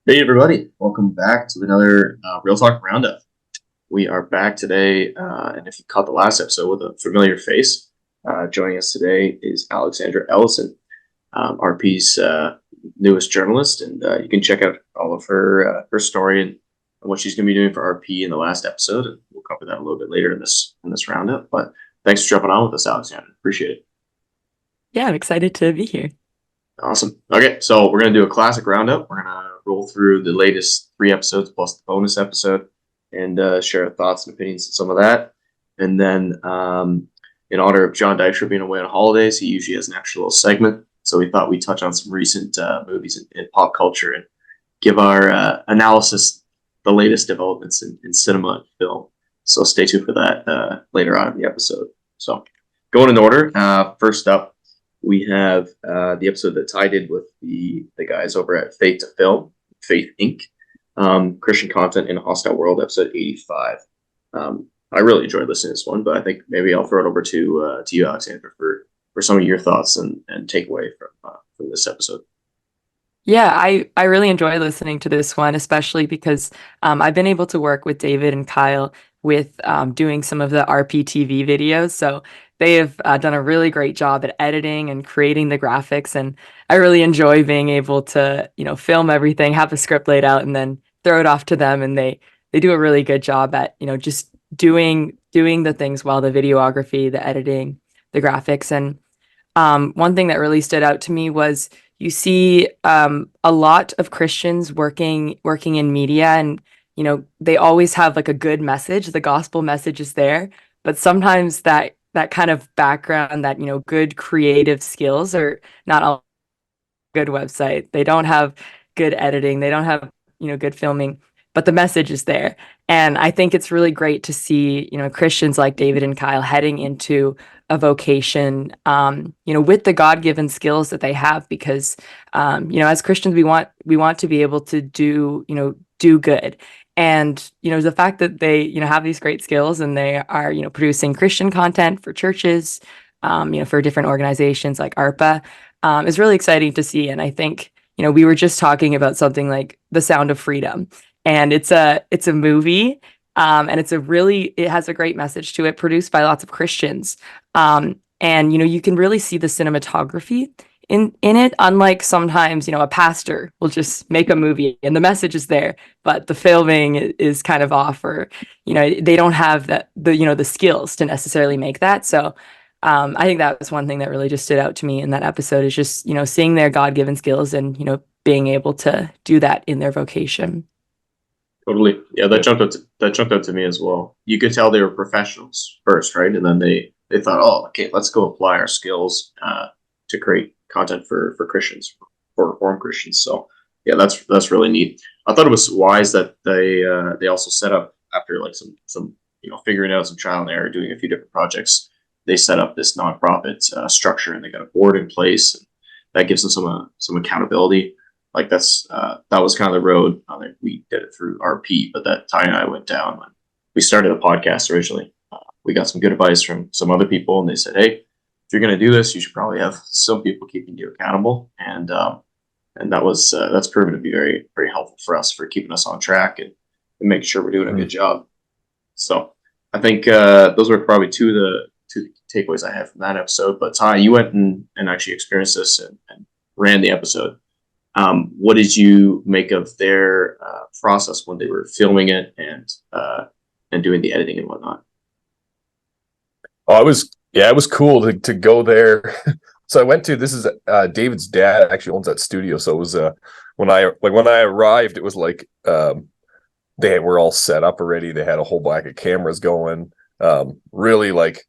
Hey everybody, welcome back to another Real Talk Roundup. We are back today, and if you caught the last episode with a familiar face, joining us today is Alexandra Ellison, RP's newest journalist, and you can check out all of her story and what she's going to be doing for RP in the last episode, and we'll cover that a little bit later in this roundup. But thanks for jumping on with us, Alexandra. Appreciate it. Yeah, I'm excited to be here. Awesome. Okay, so we're going to do a classic roundup. We're going to roll through the latest 3 episodes plus the bonus episode and share our thoughts and opinions on some of that. And then, in honor of John Dykstra being away on holidays, he usually has an extra little segment. So we thought we'd touch on some recent movies in pop culture and give our analysis, the latest developments in cinema and film. So stay tuned for that later on in the episode. So going in order, first up, we have the episode that Ty did with the guys over at Faith to Film, Faith Inc. Christian Content in a Hostile World, episode 85. I really enjoyed listening to this one, but I think maybe I'll throw it over to you, Alexandra, for some of your thoughts and takeaway from this episode. Yeah, I really enjoy listening to this one, especially because I've been able to work with David and Kyle with doing some of the RPTV videos. So they have done a really great job at editing and creating the graphics. And I really enjoy being able to, film everything, have a script laid out, and then throw it off to them. And they do a really good job at, just doing the things well, the videography, the editing, the graphics. And one thing that really stood out to me was you see a lot of Christians working in media, and they always have like a good message. The gospel message is there, but sometimes that kind of background, that good creative skills are not all good website. They don't have good editing. They don't have good filming, but the message is there. And I think it's really great to see Christians like David and Kyle heading into a vocation, with the God-given skills that they have, because, as Christians, we want to be able to do good. And, the fact that they, have these great skills and they are, producing Christian content for churches, for different organizations like ARPA, is really exciting to see. And I think, we were just talking about something like The Sound of Freedom, and it's a movie. And it has a great message to it, produced by lots of Christians. And you can really see the cinematography in it, unlike sometimes, a pastor will just make a movie and the message is there, but the filming is kind of off, or, they don't have the skills to necessarily make that. So I think that was one thing that really just stood out to me in that episode, is just, seeing their God-given skills and, being able to do that in their vocation. Totally. Yeah, that jumped out to me as well. You could tell they were professionals first, right? And then they thought, oh, okay, let's go apply our skills to create content for Christians, for Reformed Christians. So yeah, that's really neat. I thought it was wise that they also set up, after like some figuring out some trial and error, doing a few different projects. They set up this nonprofit structure, and they got a board in place, and that gives them some accountability. Like that was kind of the road. We did it through RP, but that Ty and I went down when we started the podcast originally. We got some good advice from some other people, and they said, "Hey, if you're going to do this, you should probably have some people keeping you accountable." And that's proven to be very, very helpful for us, for keeping us on track and making sure we're doing a good job. So I think those were probably two of the takeaways I had from that episode. But Ty, you went and actually experienced this and ran the episode. What did you make of their process when they were filming it and doing the editing and whatnot? Oh, it was cool to go there. So I went to, this is David's dad actually owns that studio. So it was when I arrived, it was like they were all set up already. They had a whole block of cameras going. Really, like,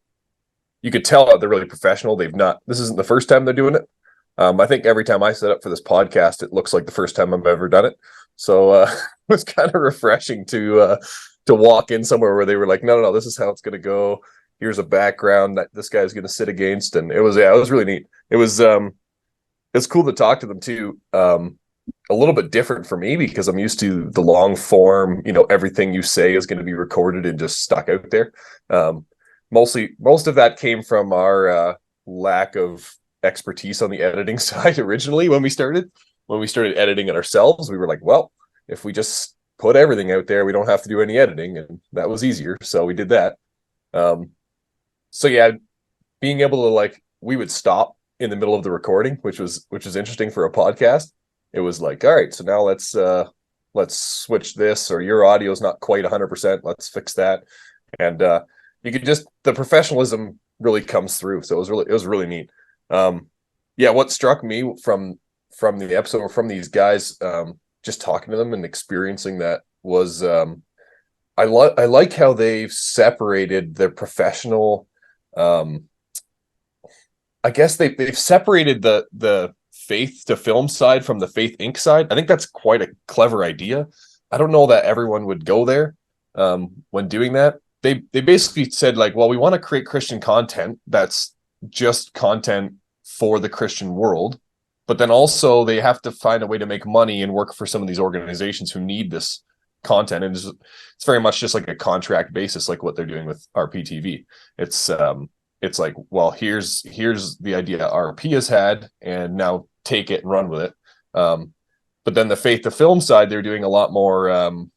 you could tell that they're really professional. This isn't the first time they're doing it. I think every time I set up for this podcast, it looks like the first time I've ever done it. So it was kind of refreshing to walk in somewhere where they were like, no, this is how it's going to go. Here's a background that this guy's going to sit against. And it was really neat. It's cool to talk to them too. A little bit different for me, because I'm used to the long form, everything you say is going to be recorded and just stuck out there. Most of that came from our lack of expertise on the editing side originally. When we started editing it ourselves, we were like, well, if we just put everything out there, we don't have to do any editing, and that was easier. So we did that. So yeah, being able to like, we would stop in the middle of the recording, which was interesting for a podcast. It was like, all right, so now let's switch this, or your audio is not quite 100%. Let's fix that. And you could just, the professionalism really comes through. So it was really neat. Yeah, what struck me from the episode, or from these guys, just talking to them and experiencing that, was I like how they've separated their professional. I guess they've separated the Faith to Film side from the Faith Inc. side. I think that's quite a clever idea. I don't know that everyone would go there when doing that. They basically said, like, well, we want to create Christian content that's just content for the Christian world, but then also they have to find a way to make money and work for some of these organizations who need this content. And it's very much just like a contract basis, like what they're doing with RPTV. It's like, well, here's the idea RP has had, and now take it and run with it. But then the Faith to Film side, they're doing a lot more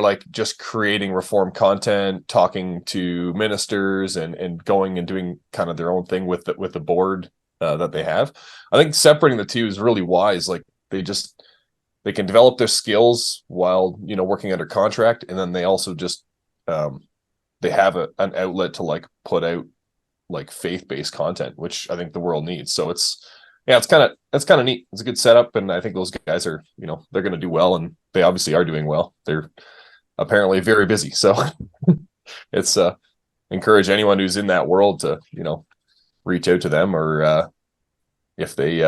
like just creating reform content, talking to ministers, and going and doing kind of their own thing with the board that they have. I think separating the two is really wise. Like, they can develop their skills while, working under contract, and then they also just they have an outlet to like put out like faith-based content, which I think the world needs. So it's kind of neat. It's a good setup, and I think those guys are, they're going to do well, and they obviously are doing well. They're apparently very busy. So it's encourage anyone who's in that world to, reach out to them, or if they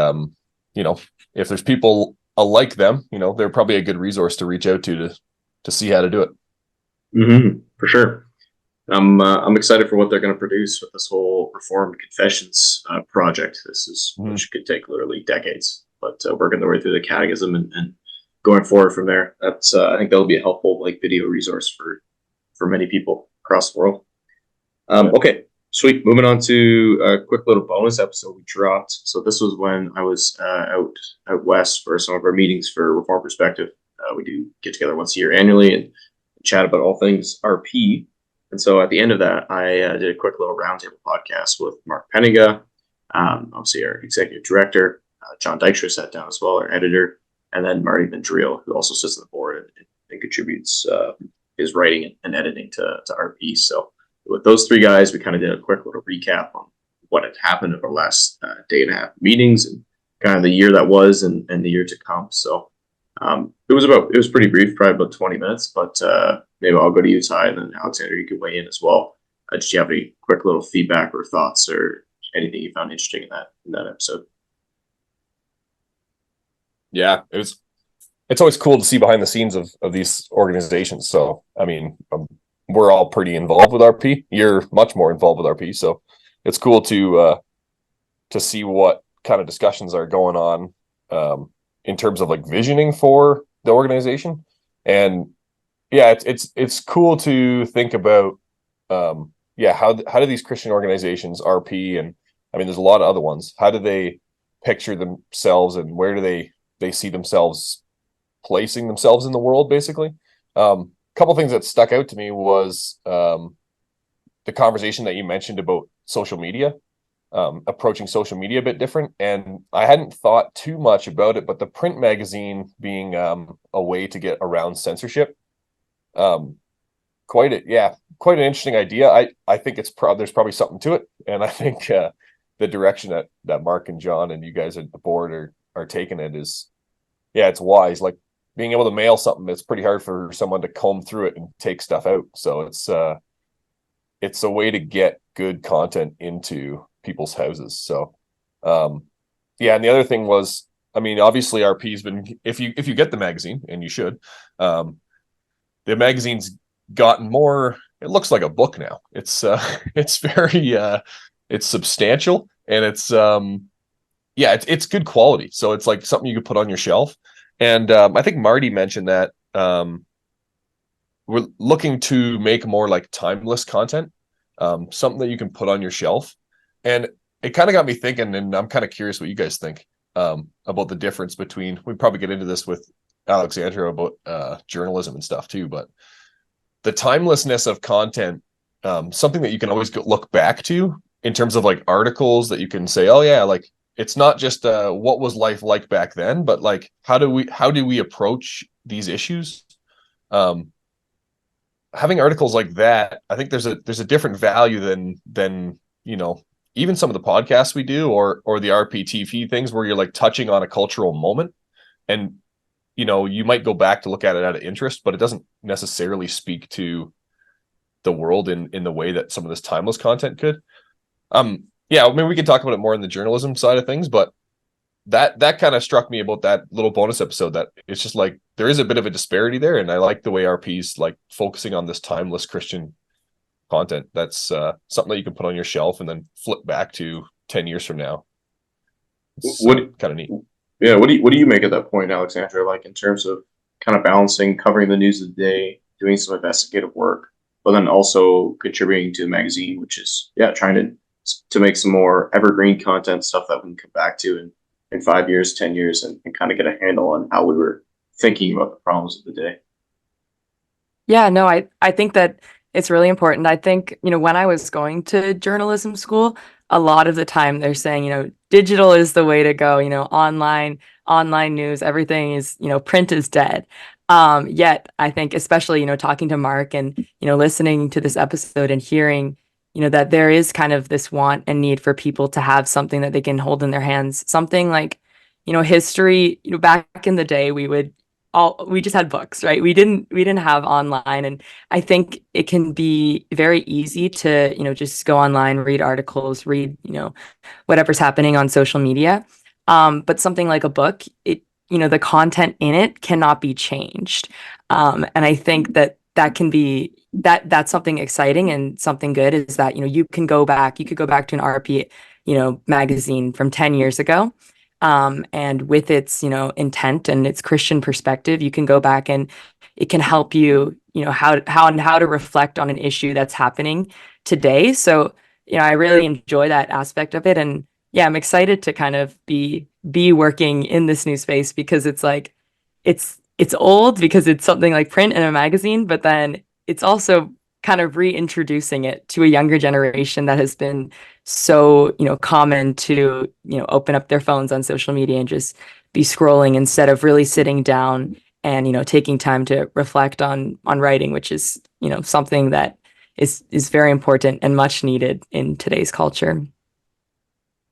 if there's people like them, they're probably a good resource to reach out to see how to do it. Mm-hmm, for sure. I'm excited for what they're going to produce with this whole Reformed Confessions project. Which could take literally decades, but working their way through the catechism and going forward from there. That's I think that'll be a helpful like video resource for many people across the world. Okay, sweet. Moving on to a quick little bonus episode we dropped. So this was when I was out west for some of our meetings for Reform Perspective. We do get together once a year annually and chat about all things RP. And so at the end of that, I did a quick little roundtable podcast with Mark Penninga, obviously our executive director. John Dykstra sat down as well, our editor, and then Marty Vendrell, who also sits on the board and contributes his writing and editing to RP. So with those three guys, we kind of did a quick little recap on what had happened over the last day and a half meetings, and kind of the year that was and the year to come. So it was pretty brief, probably about 20 minutes, but maybe I'll go to you, Ty, and then Alexander, you can weigh in as well. Did you have any quick little feedback or thoughts or anything you found interesting in that episode? Yeah, it's always cool to see behind the scenes of these organizations. So, I mean, we're all pretty involved with RP. You're much more involved with RP. So it's cool to see what kind of discussions are going on in terms of like visioning for the organization. And yeah, it's cool to think about, how do these Christian organizations, RP, and I mean, there's a lot of other ones, how do they picture themselves, and where do they see themselves placing themselves in the world, basically. Couple things that stuck out to me was the conversation that you mentioned about social media, approaching social media a bit different. And I hadn't thought too much about it, but the print magazine being a way to get around censorship, quite an interesting idea. I think there's probably something to it, and I think the direction that Mark and John and you guys at the board are taking it is, it's wise. Like, being able to mail something, it's pretty hard for someone to comb through it and take stuff out. So it's a way to get good content into people's houses. So and the other thing was, I mean, obviously RP's been, if you get the magazine, and you should, the magazine's gotten more, it looks like a book now. It's very it's substantial, and it's good quality. So it's like something you could put on your shelf. And I think Marty mentioned that we're looking to make more like timeless content, something that you can put on your shelf. And it kind of got me thinking, and I'm kind of curious what you guys think. about the difference between, we probably get into this with Alexandra about journalism and stuff too, but the timelessness of content, something that you can always look back to in terms of like articles that you can say, oh yeah, like it's not just what was life like back then, but like how do we approach these issues? Having articles like that, I think there's a different value than even some of the podcasts we do or the RPTV things where you're like touching on a cultural moment, and you might go back to look at it out of interest, but it doesn't necessarily speak to the world in the way that some of this timeless content could. Yeah, maybe we can talk about it more in the journalism side of things, but that kind of struck me about that little bonus episode, that it's just like there is a bit of a disparity there, and I like the way RP's like focusing on this timeless Christian content. That's something that you can put on your shelf and then flip back to 10 years from now. It's What kind of neat. Yeah, what do you make of that point, Alexandra? Like in terms of kind of balancing covering the news of the day, doing some investigative work, but then also contributing to the magazine, which is trying to make some more evergreen content, stuff that we can come back to in 5 years, 10 years, and kind of get a handle on how we were thinking about the problems of the day. Yeah, no, I think that it's really important. I think, when I was going to journalism school, a lot of the time they're saying, digital is the way to go, online news, everything is, print is dead. Yet I think especially, talking to Mark and, listening to this episode and hearing, that there is kind of this want and need for people to have something that they can hold in their hands, something like, history, back in the day, we just had books, right? We didn't have online. And I think it can be very easy to, just go online, read articles, read, whatever's happening on social media. But something like a book, the content in it cannot be changed. And I think that can be that's something exciting and something good, is that, you could go back to an RP, magazine from 10 years ago. And with its, intent and its Christian perspective, you can go back and it can help you, how to reflect on an issue that's happening today. So, I really enjoy that aspect of it. And yeah, I'm excited to kind of be working in this new space, because it's like, it's old because it's something like print and a magazine, but then it's also kind of reintroducing it to a younger generation that has been so, common to, open up their phones on social media and just be scrolling instead of really sitting down and, taking time to reflect on writing, which is, something that is very important and much needed in today's culture.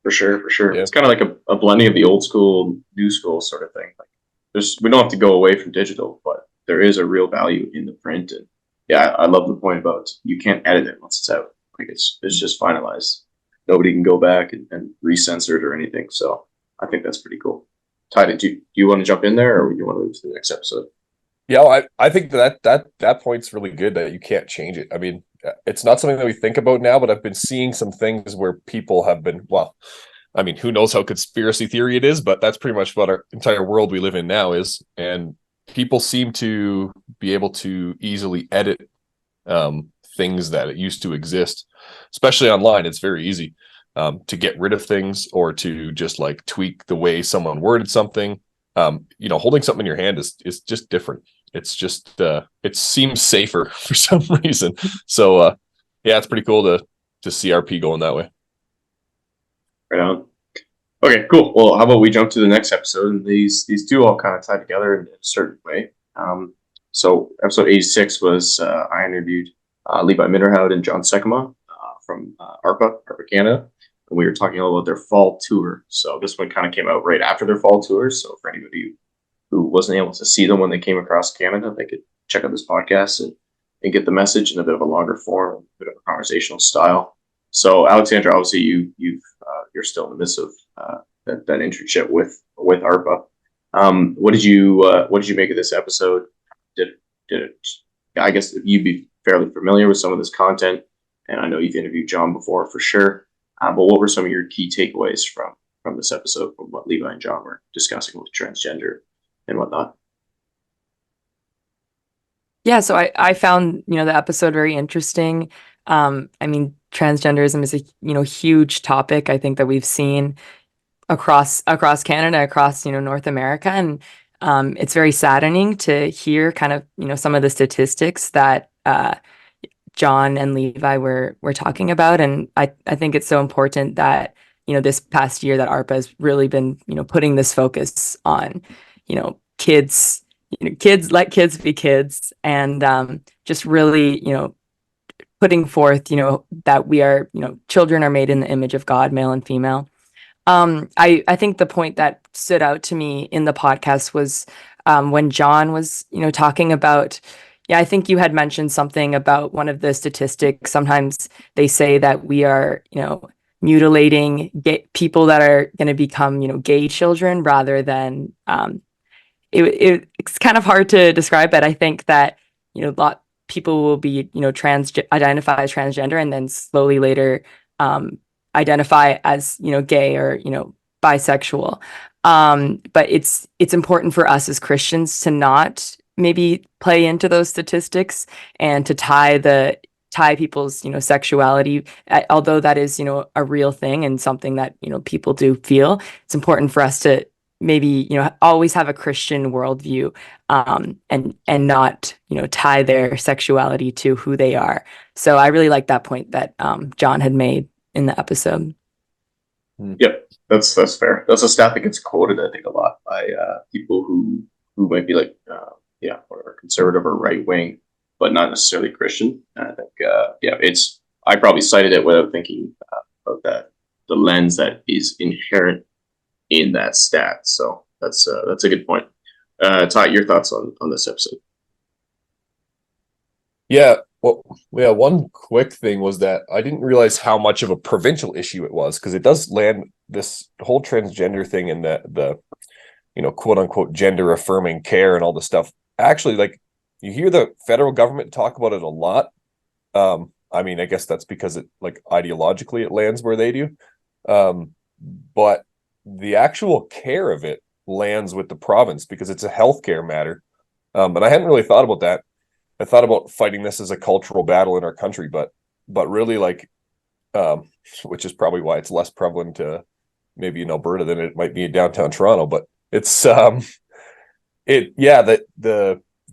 For sure, for sure. Yeah. It's kind of like a blending of the old school, new school sort of thing. Like we don't have to go away from digital, but there is a real value in the print. And yeah, I love the point about you can't edit it once it's out. Like it's just finalized. Nobody can go back and recensor it or anything. So I think that's pretty cool. Ty, do you want to jump in there, or do you want to move to the next episode? Yeah, I think that point's really good, that you can't change it. I mean, it's not something that we think about now, but I've been seeing some things where people have been, well, I mean, who knows how conspiracy theory it is, but that's pretty much what our entire world we live in now is. And people seem to be able to easily edit things that used to exist, especially online. It's very easy to get rid of things, or to just like tweak the way someone worded something. Holding something in your hand is just different. It's just it seems safer for some reason. So yeah, it's pretty cool to see RP going that way. Right on. Okay, cool. Well, how about we jump to the next episode? And these two all kind of tie together in a certain way. So episode 86 was I interviewed Levi Minderhout and John Sekema from ARPA Canada. And we were talking all about their fall tour. So this one kind of came out right after their fall tour. So for anybody who wasn't able to see them when they came across Canada, they could check out this podcast and get the message in a bit of a longer form, a bit of a conversational style. So Alexandra, obviously you're still in the midst of that internship with ARPA. What did you make of this episode? Did it? I guess you'd be fairly familiar with some of this content, and I know you've interviewed John before for sure. But what were some of your key takeaways from this episode, from what Levi and John were discussing with transgender and whatnot? Yeah, so I found, the episode very interesting. I mean, transgenderism is a, huge topic, I think, that we've seen across Canada, across, North America. And it's very saddening to hear kind of, some of the statistics that John and Levi were talking about. And I think it's so important that, this past year that ARPA has really been, putting this focus on, kids, kids, let kids be kids, and just really, putting forth, that we are, children are made in the image of God, male and female. I think the point that stood out to me in the podcast was when John was, talking about, yeah, I think you had mentioned something about one of the statistics. Sometimes they say that we are, mutilating people that are going to become, gay children rather than, it's kind of hard to describe, but I think that, people will be, identify as transgender and then slowly later, identify as, gay or, bisexual. But it's important for us as Christians to not maybe play into those statistics and to tie people's, sexuality, although that is, a real thing and something that, people do feel. It's important for us to maybe, always have a Christian worldview, and not, tie their sexuality to who they are. So I really like that point that John had made in the episode. Yep, that's fair. That's a stat that gets quoted, I think, a lot by people who might be like, or conservative or right wing, but not necessarily Christian. And I think, it's. I probably cited it without thinking about that, the lens that is inherent in that stat. So that's a good point. Ty, your thoughts on this episode? Yeah, well, yeah. One quick thing was that I didn't realize how much of a provincial issue it was, because it does land this whole transgender thing and the quote unquote gender affirming care and all this stuff. Actually, like, you hear the federal government talk about it a lot. I mean, I guess that's because it, like, ideologically it lands where they do. But the actual care of it lands with the province because it's a healthcare matter. And I hadn't really thought about that. I thought about fighting this as a cultural battle in our country, but really, like, which is probably why it's less prevalent maybe in Alberta than it might be in downtown Toronto. But it's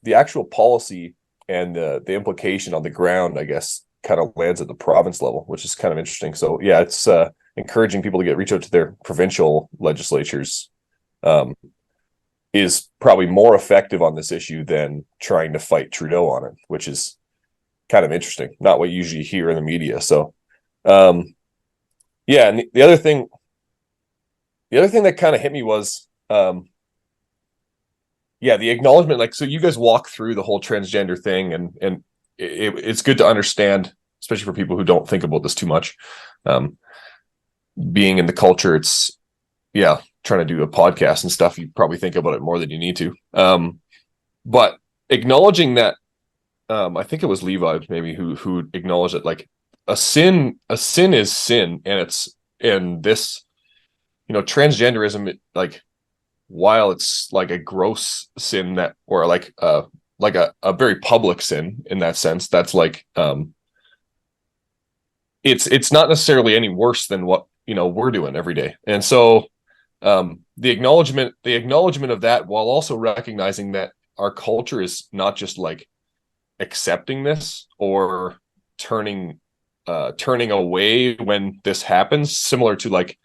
the actual policy and the implication on the ground, I guess, kind of lands at the province level, which is kind of interesting. So yeah, it's encouraging people to reach out to their provincial legislatures is probably more effective on this issue than trying to fight Trudeau on it, which is kind of interesting. Not what you usually hear in the media. So, and the other thing that kind of hit me was, the acknowledgement. Like, so you guys walk through the whole transgender thing, and it's good to understand, especially for people who don't think about this too much. Being in the culture, it's trying to do a podcast and stuff, you probably think about it more than you need to. But acknowledging that, I think it was Levi maybe who acknowledged that, like, a sin is sin, and this, transgenderism, like, while it's like a gross sin that, or like a very public sin in that sense, that's like, it's not necessarily any worse than what we're doing every day. And so the acknowledgement of that, while also recognizing that our culture is not just like accepting this or turning away when this happens, similar to like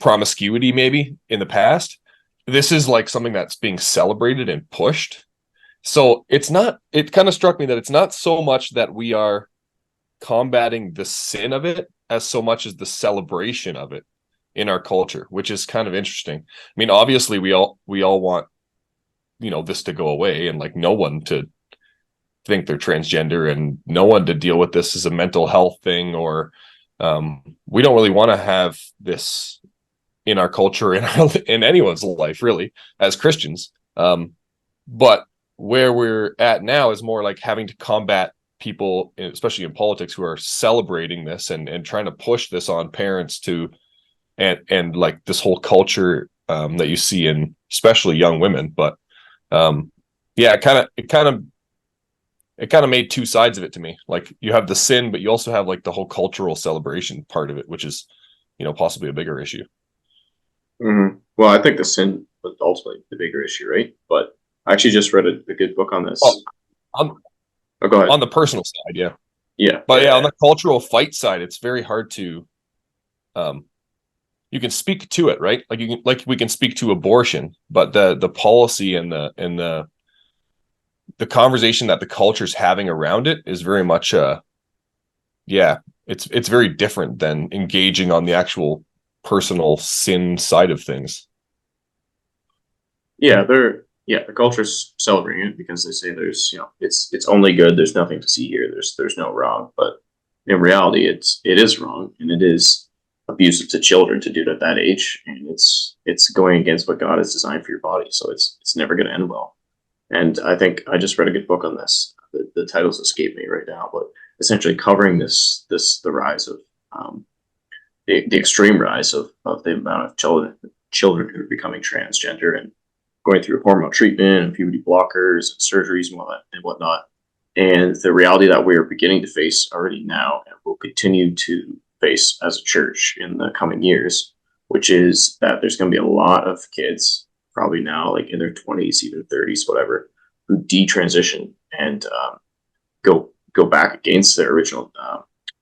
promiscuity maybe in the past. This is like something that's being celebrated and pushed. So it kind of struck me that it's not so much that we are combating the sin of it as so much as the celebration of it in our culture, which is kind of interesting. I mean, obviously we all want, this to go away, and like no one to think they're transgender, and no one to deal with this as a mental health thing, or we don't really want to have this in our culture, in anyone's life really, as Christians. But where we're at now is more like having to combat people, especially in politics, who are celebrating this and trying to push this on parents to, and like this whole culture that you see in especially young women. But it kind of made two sides of it to me. Like, you have the sin, but you also have like the whole cultural celebration part of it, which is, possibly a bigger issue. Well, I think the sin was ultimately the bigger issue, right? But I actually just read a good book on this. Oh, on Oh, go ahead. on the personal side, yeah. Yeah, But yeah, yeah, on the cultural fight side, it's very hard to um you can speak to it, right? Like we can speak to abortion, but the policy and the conversation that the culture's having around it is very much yeah, it's very different than engaging on the actual personal sin side of things. yeah. The culture's celebrating it because they say there's it's only good. There's nothing to see here. There's no wrong. But in reality, it is wrong, and it is abusive to children to do it at that age, and it's going against what God has designed for your body. So it's never going to end well. And I think I just read a good book on this. The titles escape me right now, but essentially covering the rise of the extreme rise of the amount of children who are becoming transgender and going through hormonal treatment and puberty blockers and surgeries and whatnot. And the reality that we are beginning to face already now and will continue to face as a church in the coming years, which is that there's going to be a lot of kids, probably now like in their 20s, even 30s, whatever, who detransition and go back against their original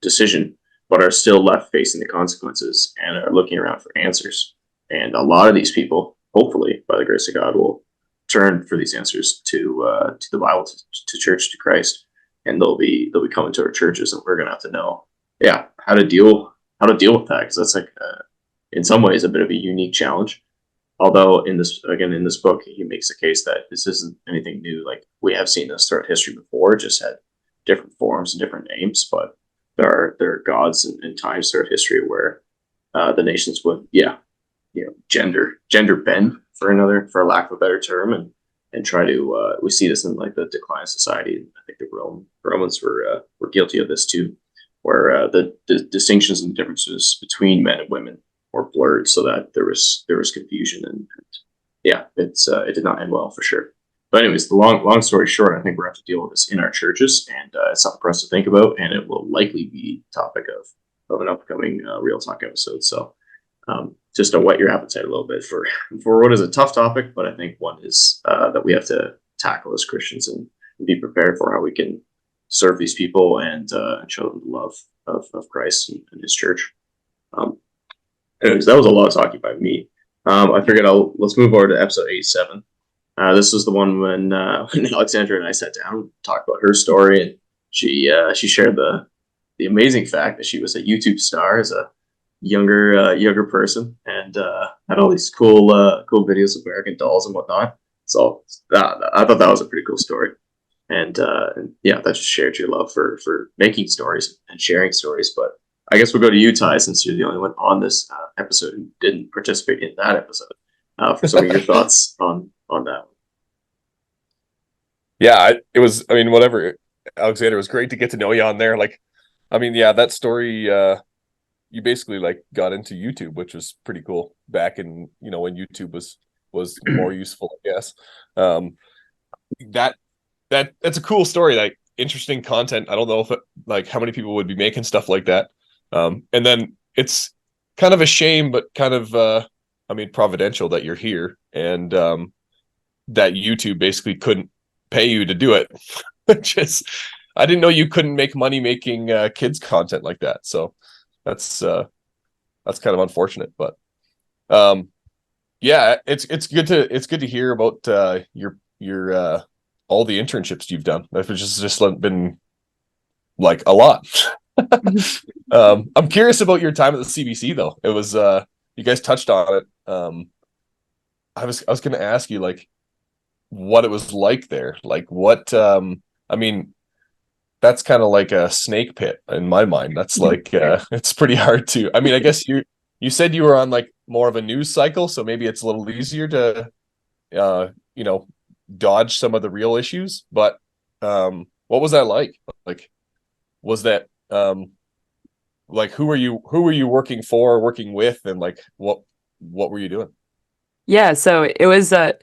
decision, but are still left facing the consequences and are looking around for answers. And a lot of these people, hopefully, by the grace of God, will turn for these answers to the Bible, to church, to Christ, and they'll be coming to our churches, and we're gonna have to know, yeah, how to deal with that, because that's like in some ways a bit of a unique challenge. Although in this book, he makes the case that this isn't anything new. Like we have seen this throughout history before, just had different forms and different names. But there are gods and times throughout history where the nations would, yeah, gender bend for lack of a better term, and try to we see this in like the decline of society. I think the Romans were guilty of this too, where the distinctions and differences between men and women were blurred, so that there was confusion, and yeah, it did not end well for sure. But anyways, the long story short, I think we're going to have to deal with this in our churches, and it's something for us to think about, and it will likely be topic of an upcoming Real Talk episode. So just to whet your appetite a little bit for what is a tough topic, but I think one is that we have to tackle as Christians and be prepared for how we can serve these people and show them the love of Christ and His church. Anyways, that was a lot of talking by me. I figured let's move over to episode 87. This was the one when Alexandra and I sat down and talked about her story, and she shared the amazing fact that she was a YouTube star as a younger person, and had all these cool videos of American Dolls and whatnot. So I thought that was a pretty cool story, and yeah, that just shared your love for making stories and sharing stories. But I guess we'll go to you, Ty, since you're the only one on this episode who didn't participate in that episode, for some of your thoughts on that. Yeah, it was. I mean, whatever, Alexander, it was great to get to know you on there. Like, I mean, yeah, that story. You basically like got into YouTube, which was pretty cool back in when YouTube was more useful, I guess. That's a cool story. Like interesting content. I don't know if like how many people would be making stuff like that. And then it's kind of a shame, but kind of I mean providential that you're here and that YouTube basically couldn't pay you to do it, which is I didn't know you couldn't make money making kids content like that. So that's kind of unfortunate, but yeah, it's good to hear about your all the internships you've done. That was just been like a lot. I'm curious about your time at the CBC though. It was you guys touched on it. I was going to ask you like what it was like there. Like what I mean that's kind of like a snake pit in my mind. That's like it's pretty hard to. I mean, I guess you said you were on like more of a news cycle, so maybe it's a little easier to dodge some of the real issues. But what was that like? Like was that like who were you working for, working with, and like what were you doing? Yeah, so it was a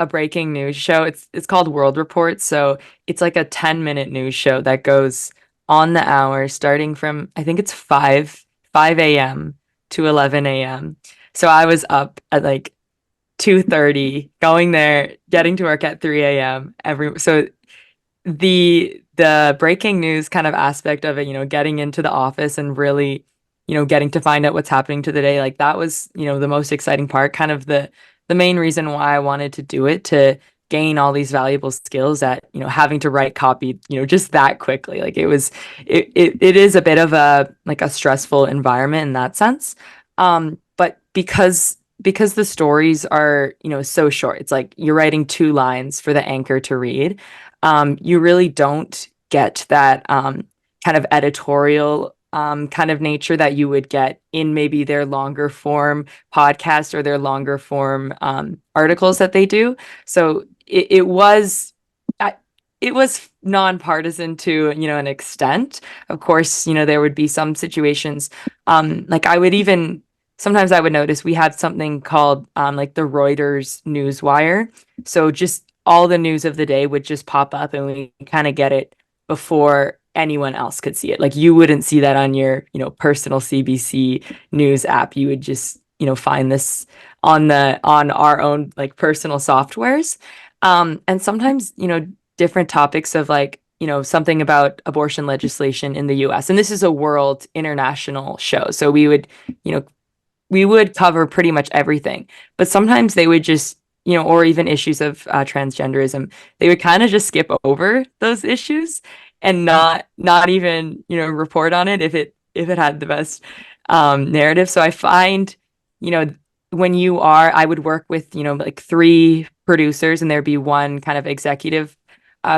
breaking news show. It's called World Report. So it's like a 10-minute news show that goes on the hour starting from I think it's 5 a.m. to 11 a.m. So I was up at like 2:30, going there, getting to work at 3 a.m. So the breaking news kind of aspect of it, getting into the office and really, getting to find out what's happening to the day, like that was, the most exciting part, kind of the main reason why I wanted to do it, to gain all these valuable skills at, having to write copy, just that quickly. Like it is a bit of a like a stressful environment in that sense. But because the stories are, so short, it's like you're writing 2 lines for the anchor to read. You really don't get that kind of editorial kind of nature that you would get in maybe their longer form podcasts or their longer form articles that they do. So it was nonpartisan to, an extent. Of course, there would be some situations, like sometimes I would notice we had something called like the Reuters Newswire. So just all the news of the day would just pop up and we kind of get it before anyone else could see it. Like you wouldn't see that on your, personal CBC news app. You would just, find this on our own like personal softwares. And sometimes, different topics of like, something about abortion legislation in the US. And this is a world international show. So we would cover pretty much everything, but sometimes they would just, or even issues of transgenderism, they would kind of just skip over those issues and not even, report on it if it had the best narrative. So I find, you know, I would work with, like 3 producers, and there'd be one kind of executive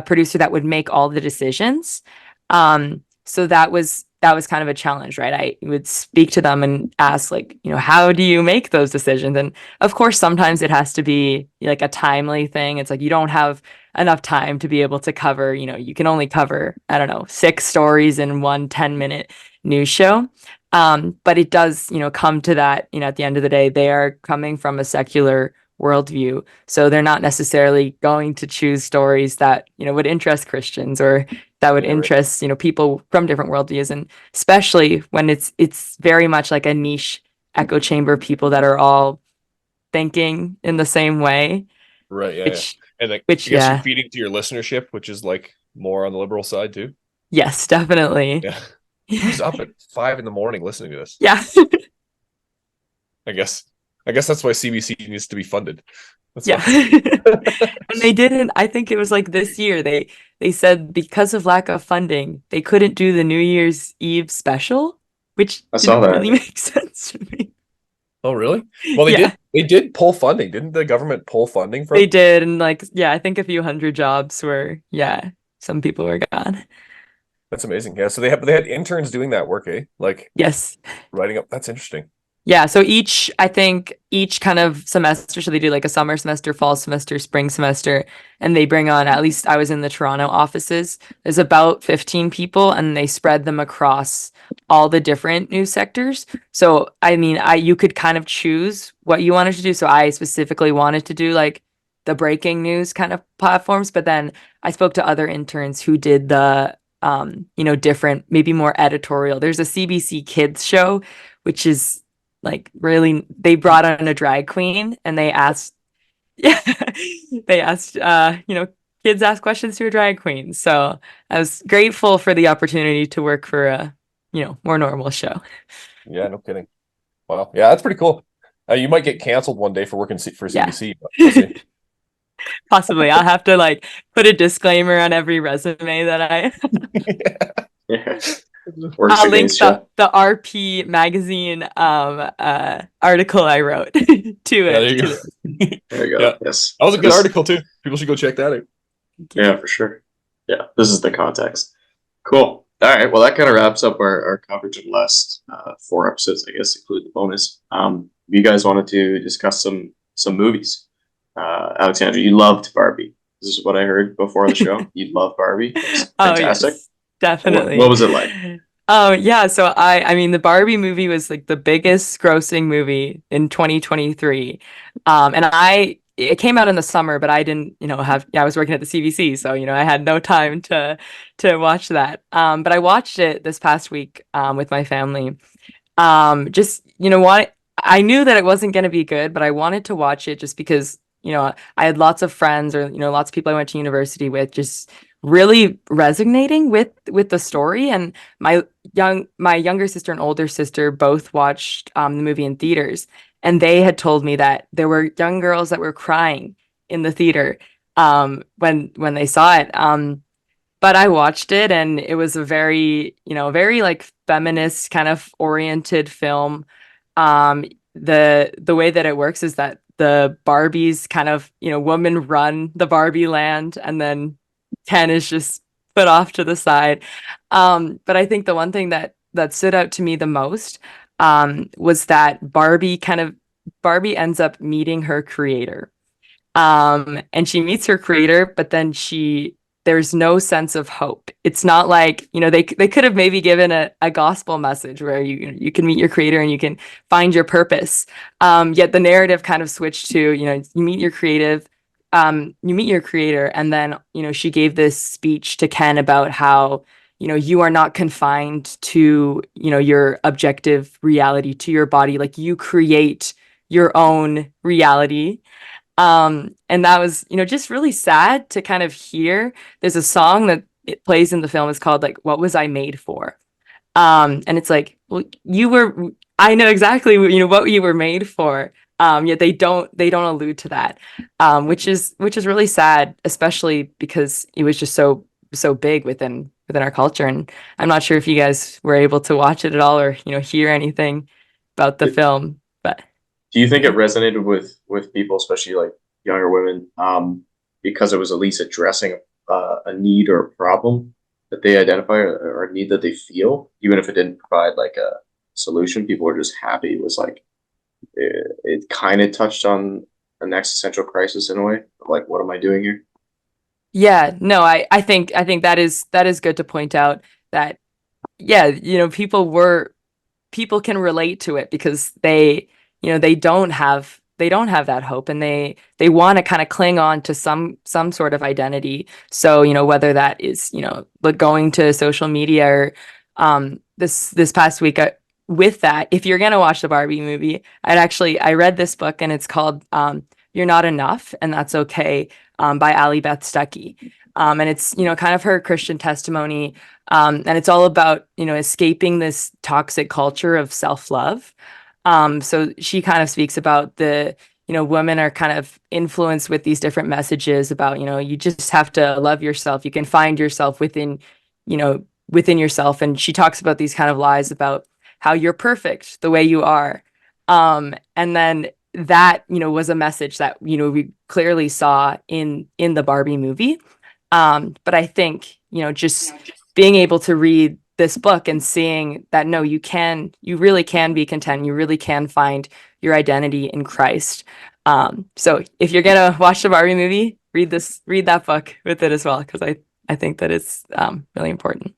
producer that would make all the decisions. So that was kind of a challenge, right? I would speak to them and ask, like, how do you make those decisions? And of course, sometimes it has to be like a timely thing. It's like you don't have enough time to be able to cover, you can only cover, I don't know, 6 stories in one 10-minute news show. But it does, come to that, at the end of the day, they are coming from a secular worldview. So they're not necessarily going to choose stories that, would interest Christians or that would Yeah, right. interest, people from different worldviews. And especially when it's very much like a niche echo chamber of people that are all thinking in the same way. Right. Yeah. Which And like, which I guess you're yeah. feeding to your listenership, which is like more on the liberal side too. Yes, definitely. Yeah. Who's up at 5 in the morning listening to this? Yeah. I guess that's why CBC needs to be funded. That's Yeah. why. And they didn't, I think it was like this year, they said because of lack of funding, they couldn't do the New Year's Eve special, which I saw didn't that. really make sense to me. Oh, really? Well, they Yeah, did pull funding. Didn't the government pull funding they from? did. And like, yeah, I think a few hundred jobs were, yeah, some people were gone. That's amazing. Yeah. So they had interns doing that work, eh? Like Yes. writing up. That's interesting. Yeah, so I think each kind of semester, so they do like a summer semester, fall semester, spring semester, and they bring on, at least I was in the Toronto offices, there's about 15 people, and they spread them across all the different news sectors. So, I mean, you could kind of choose what you wanted to do. So I specifically wanted to do like the breaking news kind of platforms, but then I spoke to other interns who did the different, maybe more editorial. There's a CBC Kids show, which is like really, they brought on a drag queen and they asked yeah, they asked kids ask questions to a drag queen. So I was grateful for the opportunity to work for a more normal show. Yeah. No kidding. Wow. Yeah, that's pretty cool. You might get canceled one day for working for Yeah. CBC. But we'll see. Possibly I'll have to like put a disclaimer on every resume that I Yeah. Works I'll link against you. the RP magazine article I wrote to Yeah, there it. you go. There you go. Yeah. Yes. That was a good This- article too. People should go check that out. Yeah, for sure. Yeah, this is the context. Cool. All right. Well, that kind of wraps up our coverage of the last 4 episodes, I guess, include the bonus. You guys wanted to discuss some movies. Alexandra, you loved Barbie. This is what I heard before the show. You love Barbie. It's Oh fantastic. yes, definitely. What was it like? Oh yeah, so I mean the Barbie movie was like the biggest grossing movie in 2023. And it came out in the summer, but I didn't, I was working at the CBC, so I had no time to watch that. But I watched it this past week with my family. Just what I knew that it wasn't going to be good, but I wanted to watch it just because, I had lots of friends or, lots of people I went to university with just really resonating with the story. And my younger sister and older sister both watched the movie in theaters, and they had told me that there were young girls that were crying in the theater when they saw it. But I watched it, and it was a very, very like feminist kind of oriented film. Um, the way that it works is that the Barbies kind of, women run the Barbie land, and then Ken is just put off to the side. But I think the one thing that stood out to me the most was that Barbie ends up meeting her creator. And she meets her creator, but then there's no sense of hope. It's not like, they could have maybe given a gospel message where you can meet your creator and you can find your purpose. Yet the narrative kind of switched to, you meet your creator, and then, she gave this speech to Ken about how, you are not confined to, your objective reality, to your body. Like, you create your own reality. And that was, just really sad to kind of hear. There's a song that it plays in the film. It's called like "What Was I Made For?" And it's like, well, I know exactly, what you were made for. Yet they don't allude to that, which is really sad, especially because it was just so big within our culture. And I'm not sure if you guys were able to watch it at all or, hear anything about the film, but. Do you think it resonated with people, especially like younger women, because it was at least addressing a need or a problem that they identify, or a need that they feel, even if it didn't provide like a solution? People were just happy. It was like it kind of touched on an existential crisis in a way, of like, what am I doing here? Yeah, no, I think that is good to point out that, yeah, people can relate to it because they don't have that hope, and they want to kind of cling on to some sort of identity. So, whether that is, like going to social media or this past week, with that, if you're gonna watch the Barbie movie, I read this book, and it's called You're Not Enough and That's Okay, by Ali Beth Stuckey. And it's, kind of her Christian testimony. And it's all about, escaping this toxic culture of self-love. So she kind of speaks about women are kind of influenced with these different messages about, you just have to love yourself. You can find yourself within yourself. And she talks about these kind of lies about how you're perfect the way you are. And then that, was a message that, we clearly saw in the Barbie movie. But I think, just being able to read this book and seeing that, no, you really can be content. You really can find your identity in Christ. So if you're gonna watch the Barbie movie, read that book with it as well, because I think that it's really important.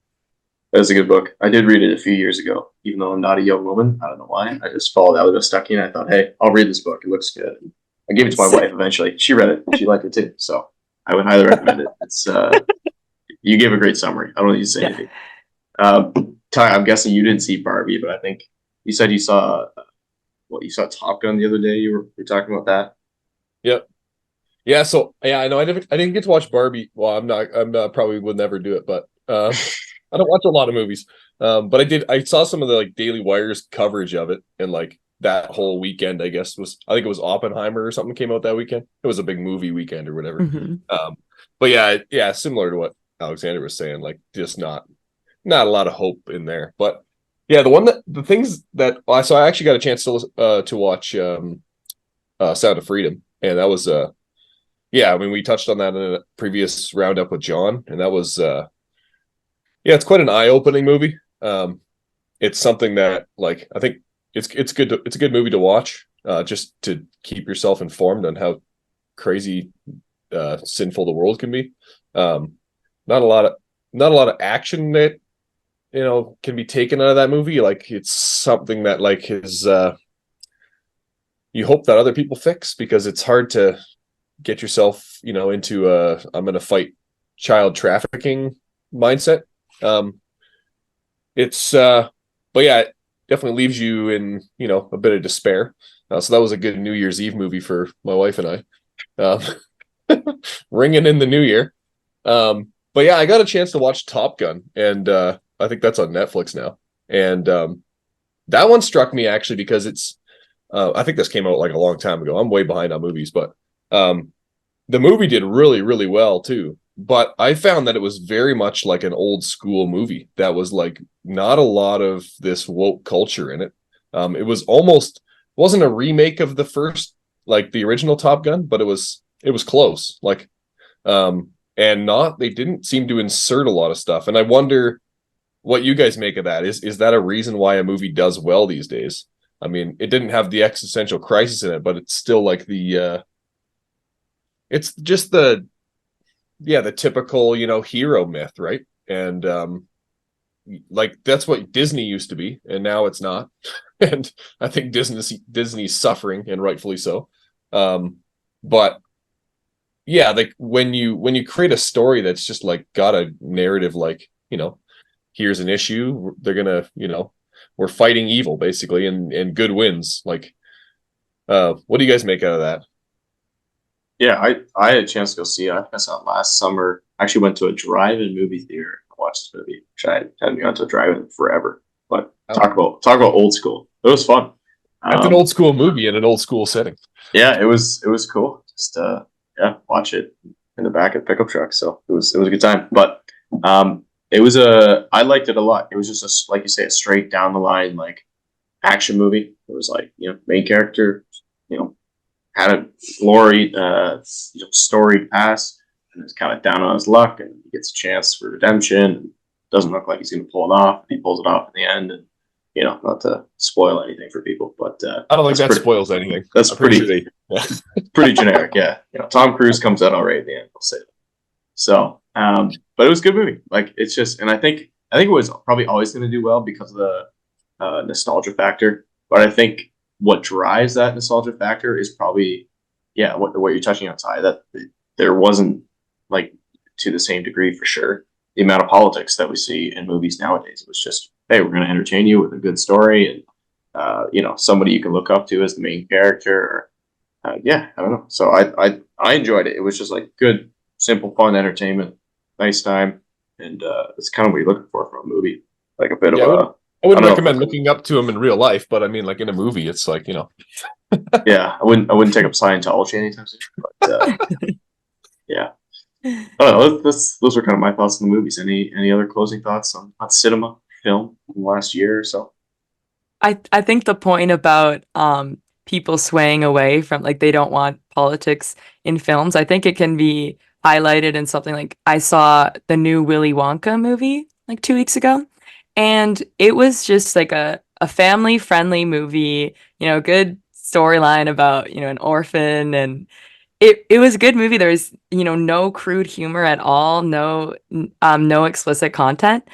That's a good book. I did read it a few years ago, even though I'm not a young woman. I don't know why. I just followed Ali Stuckey, and I thought, hey, I'll read this book. It looks good. I gave it to my wife eventually. She read it. She liked it too. So I would highly recommend it. It's you gave a great summary. I don't need to say anything. Ty, I'm guessing you didn't see Barbie, but I think you said you saw you saw Top Gun the other day. You were talking about that. Yep. Yeah. So yeah, I know I didn't get to watch Barbie. Well, I'm not probably would never do it, but I don't watch a lot of movies. But I saw some of the like Daily Wire's coverage of it, and like that whole weekend, I think it was Oppenheimer or something came out that weekend. It was a big movie weekend or whatever. Mm-hmm. But yeah, similar to what Alexander was saying, like just not a lot of hope in there. But yeah, the things that so I actually got a chance to watch Sound of Freedom, and that was yeah, I mean we touched on that in a previous roundup with John, and that was yeah, it's quite an eye-opening movie. It's something that like I think it's a good movie to watch, just to keep yourself informed on how crazy sinful the world can be. Not a lot of action that can be taken out of that movie. Like it's something that like is you hope that other people fix, because it's hard to get yourself into I'm gonna fight child trafficking mindset. It's but yeah, definitely leaves you in, a bit of despair. So that was a good New Year's Eve movie for my wife and I. Ringing in the new year. But yeah, I got a chance to watch Top Gun, and I think that's on Netflix now. And that one struck me actually because it's I think this came out like a long time ago. I'm way behind on movies, but the movie did really, really well too. But I found that it was very much like an old school movie that was like not a lot of this woke culture in it. It was almost wasn't a remake of the first, like the original Top Gun, but it was close. Like, and not they didn't seem to insert a lot of stuff. And I wonder what you guys make of that. Is that a reason why a movie does well these days? I mean, it didn't have the existential crisis in it, but it's still like it's just the typical, hero myth, right? And like that's what Disney used to be, and now it's not. And I think Disney's suffering, and rightfully so. But yeah, like when you create a story that's just like got a narrative, like, here's an issue, they're gonna, we're fighting evil basically, and good wins. Like, what do you guys make out of that? Yeah, I had a chance to go see it. I think I saw it last summer. I actually went to a drive-in movie theater and watched this movie, which I hadn't gone to a drive-in forever. But talk about old school. It was fun. That's an old school movie in an old school setting. Yeah, it was cool. Just watch it in the back of the pickup truck. So it was a good time. But I liked it a lot. It was just like you say, a straight down the line like action movie. It was like, main character, had a glory, storied past, and it's kind of down on his luck, and he gets a chance for redemption. And doesn't look like he's going to pull it off, and he pulls it off in the end. And not to spoil anything for people, but I don't think that spoils anything. That's pretty pretty generic. Yeah, Tom Cruise comes out all right at the end. I'll say that. So, but it was a good movie. Like, it's just, and I think it was probably always going to do well because of the nostalgia factor. But I think what drives that nostalgia factor is probably, what you're touching on, Ty, that there wasn't, like, to the same degree for sure, the amount of politics that we see in movies nowadays. It was just, hey, we're going to entertain you with a good story and somebody you can look up to as the main character. I don't know. So I enjoyed it. It was just like good, simple, fun entertainment, nice time, and it's kind of what you're looking for from a movie, like a bit of a. I wouldn't recommend looking up to him in real life, but I mean, like in a movie, it's like, Yeah, I wouldn't take up Scientology anytime soon. But yeah, I don't know. Those were kind of my thoughts on the movies. Any other closing thoughts on cinema, film in the last year or so? I think the point about people swaying away from, like, they don't want politics in films, I think it can be highlighted in something like, I saw the new Willy Wonka movie like 2 weeks ago, and it was just like a family friendly movie, good storyline about, an orphan, and it was a good movie. There was, no crude humor at all, no explicit content.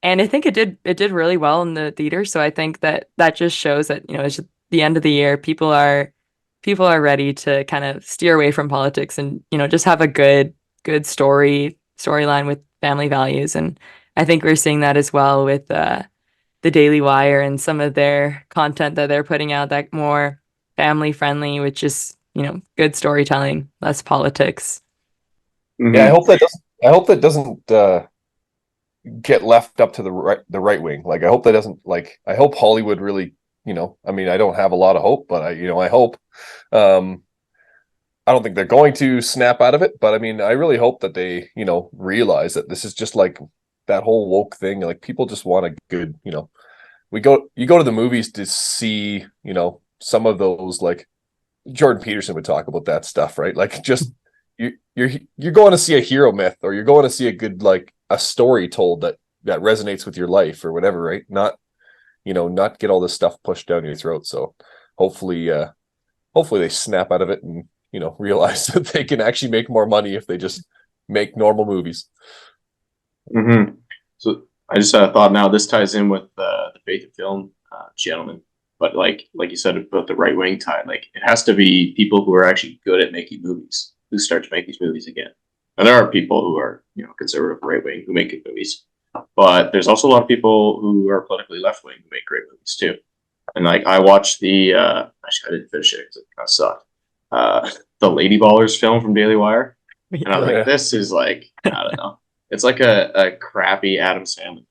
And I think it did really well in the theater. So I think that just shows that, it's just the end of the year. People are ready to kind of steer away from politics and, just have a good storyline with family values. And I think we're seeing that as well with the Daily Wire and some of their content that they're putting out, that more family friendly, which is, good storytelling, less politics. Mm-hmm. Yeah, I hope that doesn't get left up to the right wing. Like, I hope that doesn't, like, I hope Hollywood really, I mean, I don't have a lot of hope, but I hope, I don't think they're going to snap out of it, but I mean, I really hope that they, realize that this is just like that whole woke thing. Like, people just want a good, you go to the movies to see, some of those, like Jordan Peterson would talk about that stuff, right? Like, just you're going to see a hero myth, or you're going to see a good, like, a story told that resonates with your life or whatever, right? Not get all this stuff pushed down your throat. So hopefully they snap out of it and, realize that they can actually make more money if they just make normal movies. Mm-hmm. So I just had a thought now. This ties in with the faith of film, gentlemen. But like you said about the right wing tie, like, it has to be people who are actually good at making movies who start to make these movies again. And there are people who are, conservative right wing who make good movies. but there's also a lot of people who are politically left wing who make great movies too. And like I watched the actually I didn't finish it because it kind of sucked. The Lady Ballers film from Daily Wire, and I was Yeah. like, this is like I don't know, it's like a crappy Adam Sandler,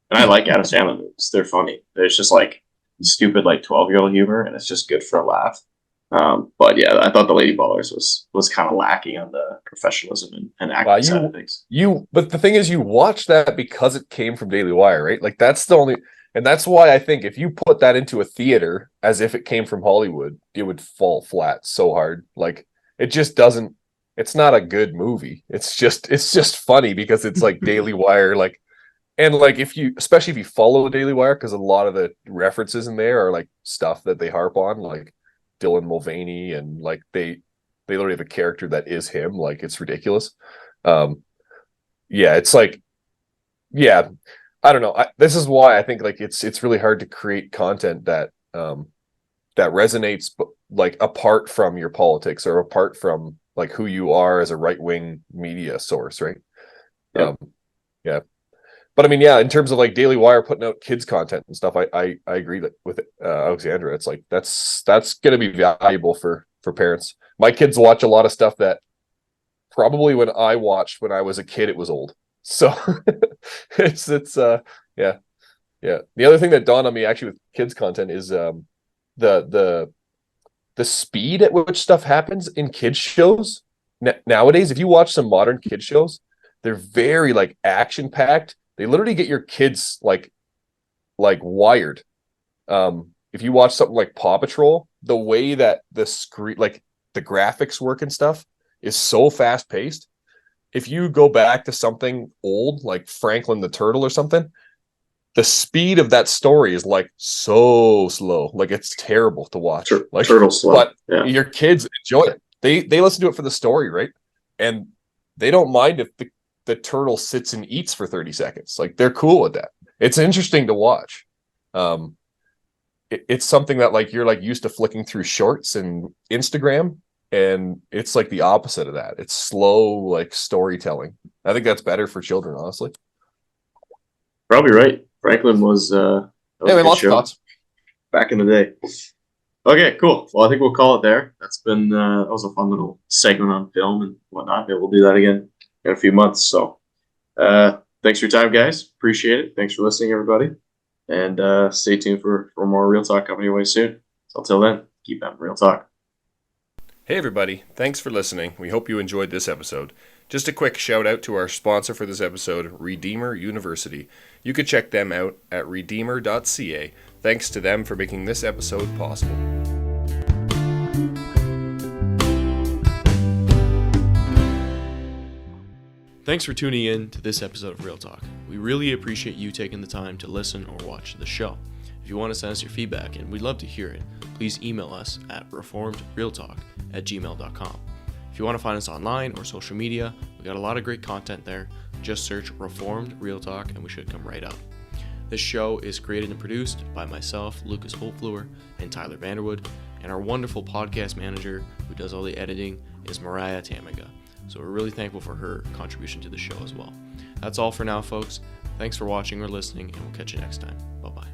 and I like Adam Sandler movies. They're funny. There's just like stupid like 12-year-old humor, and it's just good for a laugh. But yeah, I thought the Lady Ballers was kind of lacking on the professionalism and acting side of things. But the thing is, you watch that because it came from Daily Wire, right? Like that's the only, and that's why I think if you put that into a theater as if it came from Hollywood, it would fall flat so hard. Like it just doesn't. It's not a good movie. It's just funny because it's like Daily Wire, like, and like especially if you follow Daily Wire, because a lot of the references in there are like stuff that they harp on, like Dylan Mulvaney, and like they literally have a character that is him. Like it's ridiculous. Yeah, it's like, yeah, I don't know. This is why I think like it's really hard to create content that that resonates, like apart from your politics or apart from like who you are as a right wing media source, right? Yep. Yeah. But I mean, yeah, in terms of like Daily Wire putting out kids content and stuff, I agree that with Alexandra, it's like that's going to be valuable for parents. My kids watch a lot of stuff that probably when I watched when I was a kid, it was old. So it's yeah. The other thing that dawned on me actually with kids content is the speed at which stuff happens in kids shows nowadays. If you watch some modern kids shows, they're very like action packed. They literally get your kids like wired. If you watch something like Paw Patrol, the way that the screen, like the graphics work and stuff, is so fast paced. If you go back to something old like Franklin the Turtle or something, the speed of that story is like so slow. Like it's terrible to watch. Like turtle slow. But yeah. Your kids enjoy it. They listen to it for the story, right? And they don't mind if the turtle sits and eats for 30 seconds. Like they're cool with that. It's interesting to watch. It's something that like you're like used to flicking through shorts and Instagram, and it's like the opposite of that. It's slow like storytelling. I think that's better for children, honestly. Probably right. Franklin was Anyway, lots of thoughts back in the day. Okay, cool. Well, I think we'll call it there. That's been that was a fun little segment on film and whatnot. Maybe we'll do that again in a few months. So thanks for your time, guys. Appreciate it. Thanks for listening, everybody. And stay tuned for more Real Talk coming your way soon. So until then, keep having Real Talk. Hey everybody, thanks for listening. We hope you enjoyed this episode. Just a quick shout out to our sponsor for this episode, Redeemer University. You could check them out at redeemer.ca. Thanks to them for making this episode possible. Thanks for tuning in to this episode of Real Talk. We really appreciate you taking the time to listen or watch the show. If you want to send us your feedback, and we'd love to hear it, please email us at reformedrealtalk@gmail.com. If you want to find us online or social media, we got a lot of great content there. Just search Reformed Real Talk and we should come right up. This show is created and produced by myself, Lucas Holtfluer, and Tyler Vanderwood, and our wonderful podcast manager who does all the editing is Mariah Tamiga. So we're really thankful for her contribution to the show as well. That's all for now, folks. Thanks for watching or listening, and we'll catch you next time. Bye-bye.